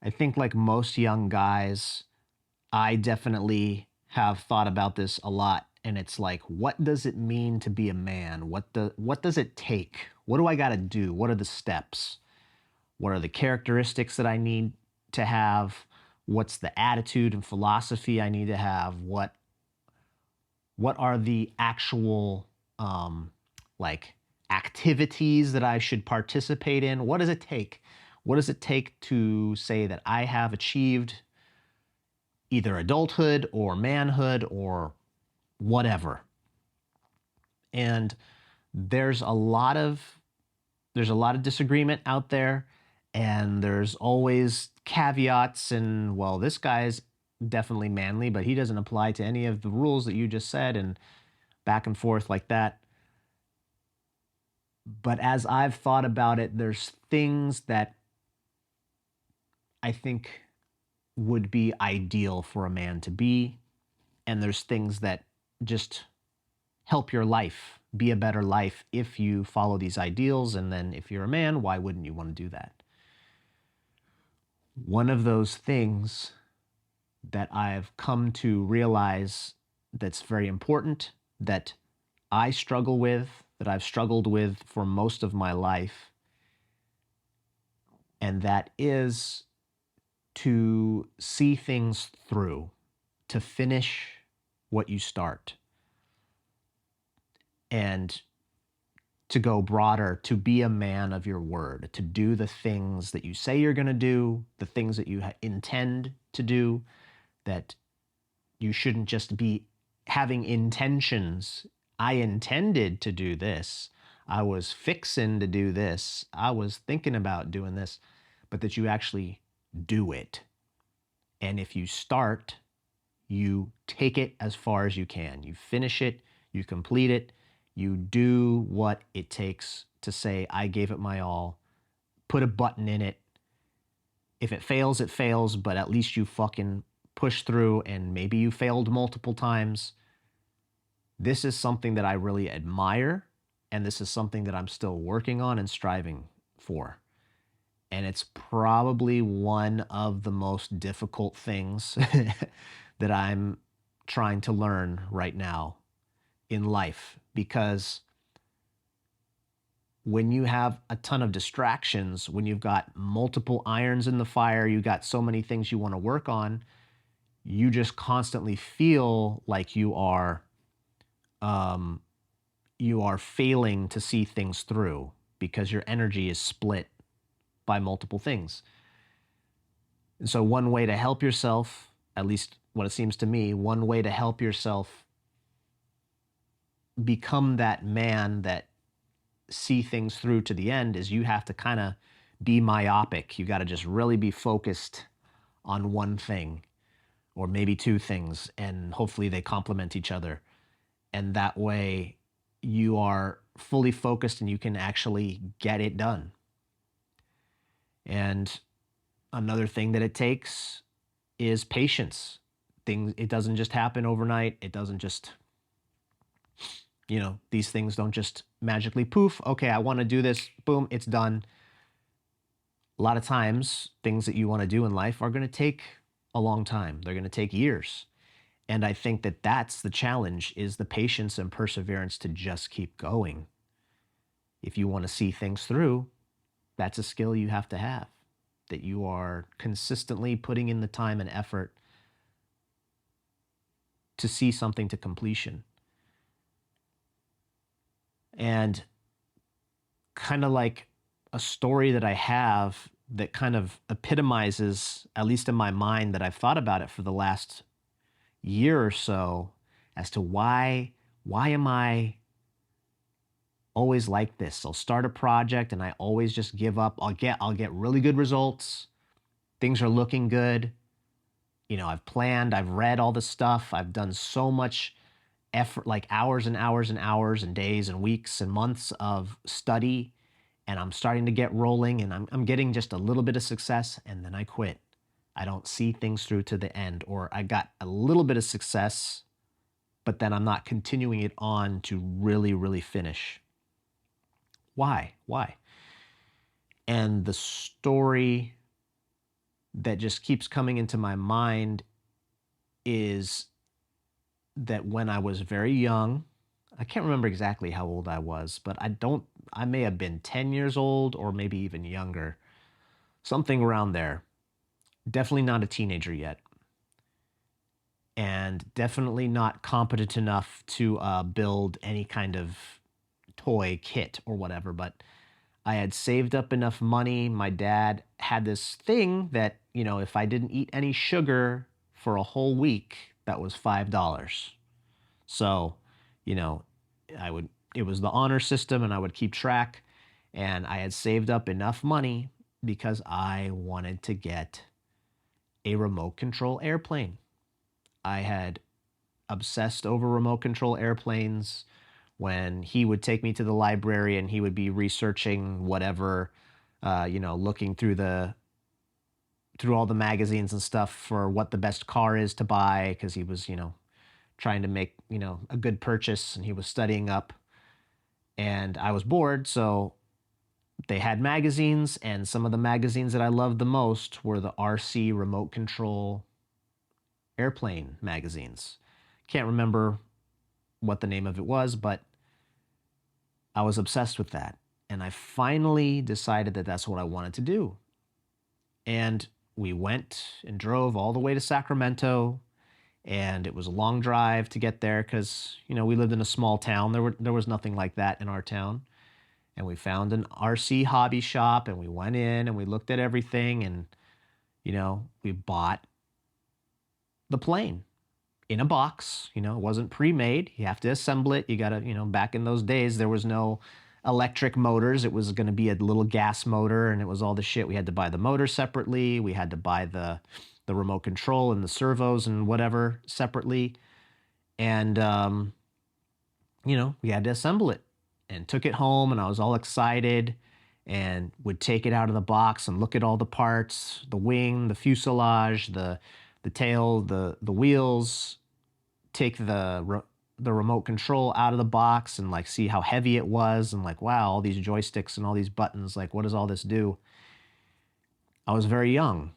I think like most young guys, I definitely have thought about this a lot. And it's like, what does it mean to be a man? What does it take? What do I got to do? What are the steps? What are the characteristics that I need to have? What's the attitude and philosophy I need to have? What are the actual like activities that I should participate in? What does it take? What does it take to say that I have achieved either adulthood or manhood or whatever? And there's a lot of disagreement out there, and there's always caveats and, well, this guy's definitely manly, but he doesn't apply to any of the rules that you just said, and back and forth like that. But as I've thought about it, there's things that I think would be ideal for a man to be, and there's things that just help your life be a better life if you follow these ideals. And then if you're a man, why wouldn't you want to do that? One of those things that I've come to realize that's very important, that I struggle with, that I've struggled with for most of my life, and that is to see things through, to finish what you start, and to go broader, to be a man of your word, to do the things that you say you're going to do, the things that you intend to do, that you shouldn't just be having intentions. I intended to do this. I was fixing to do this. I was thinking about doing this, but that you actually do it. And if you start, you take it as far as you can. You finish it, you complete it, you do what it takes to say, I gave it my all, put a button in it. If it fails, it fails, but at least you fucking push through, and maybe you failed multiple times. This is something that I really admire, and this is something that I'm still working on and striving for. And it's probably one of the most difficult things that I'm trying to learn right now in life, because when you have a ton of distractions, when you've got multiple irons in the fire, you got so many things you want to work on, you just constantly feel like you are failing to see things through because your energy is split by multiple things. And so one way to help yourself, at least what it seems to me, one way to help yourself become that man that see things through to the end, is you have to kind of be myopic. You got to just really be focused on one thing or maybe two things, and hopefully they complement each other. And that way you are fully focused and you can actually get it done. And another thing that it takes is patience. It doesn't just happen overnight. It doesn't just, these things don't just magically poof, okay, I want to do this, boom, it's done. A lot of times, things that you want to do in life are going to take a long time. They're going to take years. And I think that that's the challenge, is the patience and perseverance to just keep going. If you want to see things through, that's a skill you have to have, that you are consistently putting in the time and effort to see something to completion. And kind of like a story that I have that kind of epitomizes, at least in my mind, that I've thought about it for the last year or so, as to why am I always like this? I'll start a project and I always just give up. I'll get really good results. Things are looking good. I've planned, I've read all the stuff. I've done so much effort, like hours and hours and hours and days and weeks and months of study, and I'm starting to get rolling, and I'm getting just a little bit of success, and then I quit. I don't see things through to the end, or I got a little bit of success, but then I'm not continuing it on to really, really finish. Why? And the story that just keeps coming into my mind is that when I was very young, I can't remember exactly how old I was, but I may have been 10 years old or maybe even younger, something around there. Definitely not a teenager yet, and definitely not competent enough to build any kind of toy kit or whatever. But I had saved up enough money. My dad had this thing that, if I didn't eat any sugar for a whole week, that was $5. So, you know, it was the honor system and I would keep track. And I had saved up enough money because I wanted to get a remote control airplane. I had obsessed over remote control airplanes when he would take me to the library and he would be researching whatever, looking through all the magazines and stuff for what the best car is to buy because he was, trying to make, a good purchase and he was studying up and I was bored. So they had magazines, and some of the magazines that I loved the most were the RC remote control airplane magazines. Can't remember what the name of it was, but I was obsessed with that. And I finally decided that that's what I wanted to do. And we went and drove all the way to Sacramento, and it was a long drive to get there because, we lived in a small town. There was nothing like that in our town. And we found an RC hobby shop and we went in and we looked at everything and, we bought the plane in a box. It wasn't pre-made. You have to assemble it. You got to, back in those days, there was no electric motors. It was going to be a little gas motor and it was all the shit. We had to buy the motor separately. We had to buy the remote control and the servos and whatever separately. And, we had to assemble it and took it home and I was all excited and would take it out of the box and look at all the parts, the wing, the fuselage, the tail, the wheels, take the remote control out of the box and like see how heavy it was and like, wow, all these joysticks and all these buttons, like what does all this do? I was very young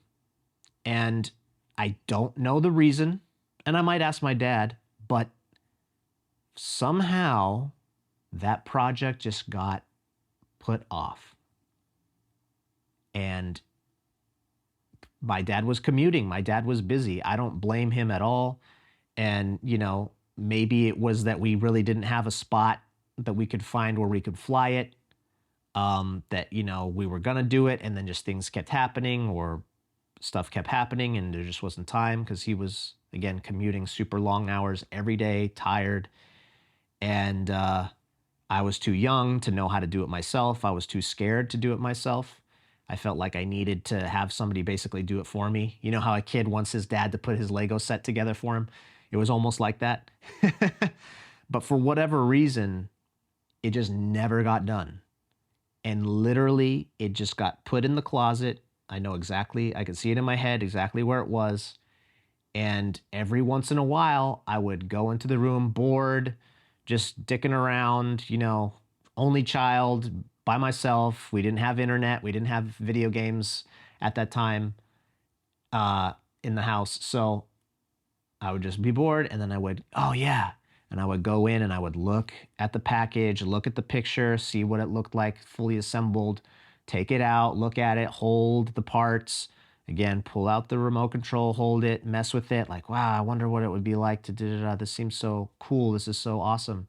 and I don't know the reason, and I might ask my dad, but somehow that project just got put off. And my dad was commuting. My dad was busy. I don't blame him at all. And, maybe it was that we really didn't have a spot that we could find where we could fly it. That, we were going to do it and then just things kept happening or stuff kept happening and there just wasn't time because he was, again, commuting super long hours every day, tired. And I was too young to know how to do it myself. I was too scared to do it myself. I felt like I needed to have somebody basically do it for me. You know how a kid wants his dad to put his Lego set together for him? It was almost like that. But for whatever reason, it just never got done. And literally, it just got put in the closet. I know exactly, I could see it in my head, exactly where it was. And every once in a while, I would go into the room bored, just dicking around, only child by myself. We didn't have internet. We didn't have video games at that time in the house. So I would just be bored and then I would, oh yeah. And I would go in and I would look at the package, look at the picture, see what it looked like fully assembled, take it out, look at it, hold the parts. Again, pull out the remote control, hold it, mess with it. Like, wow, I wonder what it would be like to do this. Seems so cool. This is so awesome.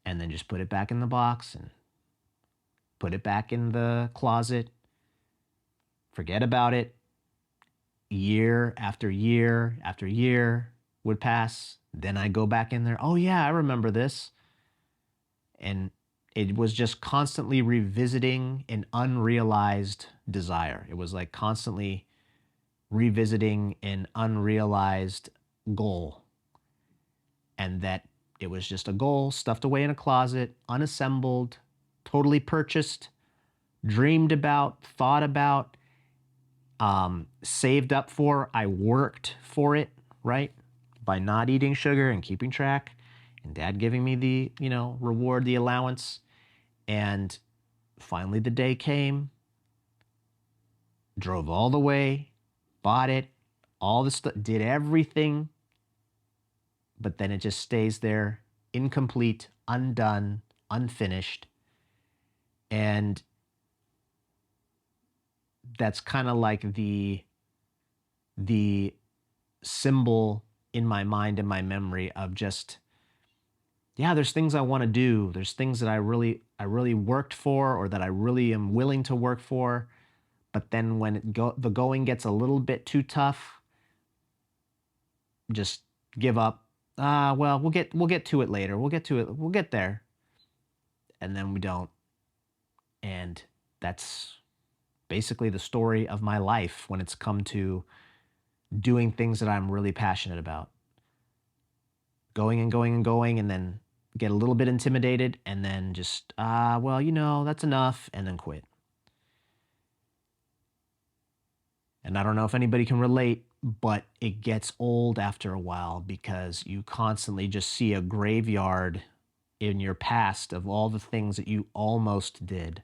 And then just put it back in the box and put it back in the closet. Forget about it. Year after year after year would pass. Then I go back in there. Oh, yeah, I remember this. And it was just constantly revisiting an unrealized desire. It was like constantly revisiting an unrealized goal. And that it was just a goal stuffed away in a closet, unassembled, totally purchased, dreamed about, thought about, saved up for. I worked for it, right? By not eating sugar and keeping track. And dad giving me the, reward, the allowance. And finally the day came drove all the way, bought it, all the stuff, did everything, but then it just stays there, incomplete, undone, unfinished. And that's kind of like the symbol in my mind and my memory of just, yeah, there's things I want to do. There's things that I really worked for, or that I really am willing to work for. But then when the going gets a little bit too tough, just give up. Well, we'll get to it later. We'll get to it. We'll get there. And then we don't. And that's basically the story of my life when it's come to doing things that I'm really passionate about. Going and going and going, and then get a little bit intimidated, and then just, well, that's enough, and then quit. And I don't know if anybody can relate, but it gets old after a while because you constantly just see a graveyard in your past of all the things that you almost did,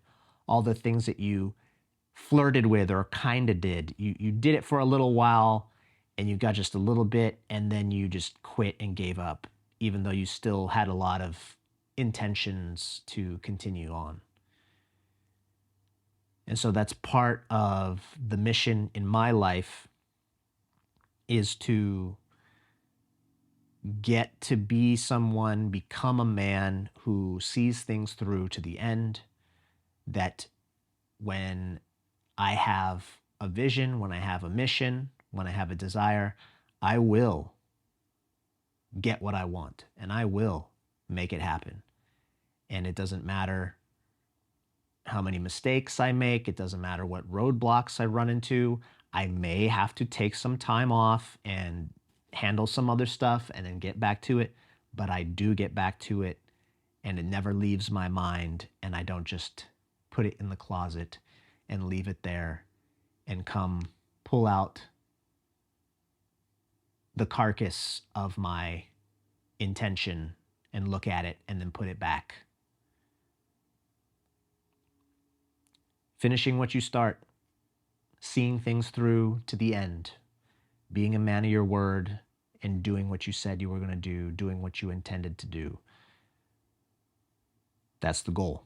all the things that you flirted with or kind of did. You did it for a little while and you got just a little bit, and then you just quit and gave up, even though you still had a lot of intentions to continue on. And so that's part of the mission in my life, is to get to be someone, become a man who sees things through to the end, that when I have a vision, when I have a mission, when I have a desire, I will get what I want and I will make it happen. And it doesn't matter how many mistakes I make, it doesn't matter what roadblocks I run into. I may have to take some time off and handle some other stuff and then get back to it, but I do get back to it, and it never leaves my mind, and I don't just put it in the closet and leave it there and come pull out the carcass of my intention and look at it and then put it back. Finishing what you start, seeing things through to the end, being a man of your word, and doing what you said you were going to do, doing what you intended to do. That's the goal.